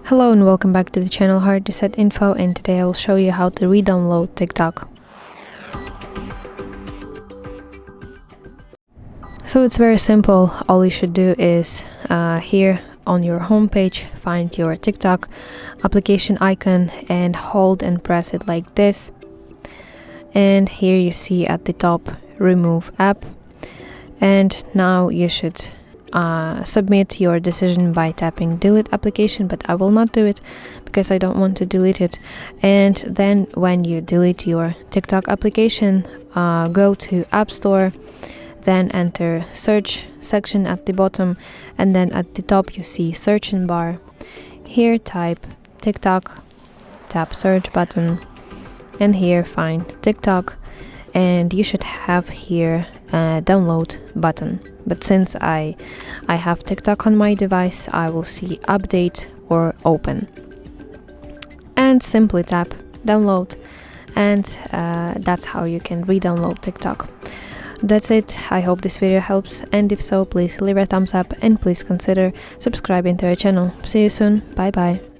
Hello and welcome back to the channel HardReset.Info, and today I will show you how to re-download TikTok. So it's very simple. All you should do is here on your home page, find your TikTok application icon and hold and press it like this. And here you see at the top, remove app. And now you should submit your decision by tapping delete application, but I will not do it because I don't want to delete it. And then when you delete your TikTok application, go to App Store, then enter search section at the bottom, and then at the top you see search bar. Here type TikTok, tap search button, and here find TikTok, and you should have here a download button. But since I have TikTok on my device, I will see update or open. And simply tap download, and that's how you can re-download TikTok. That's it. I hope this video helps, and if so, please leave a thumbs up and please consider subscribing to our channel. See you soon. Bye bye.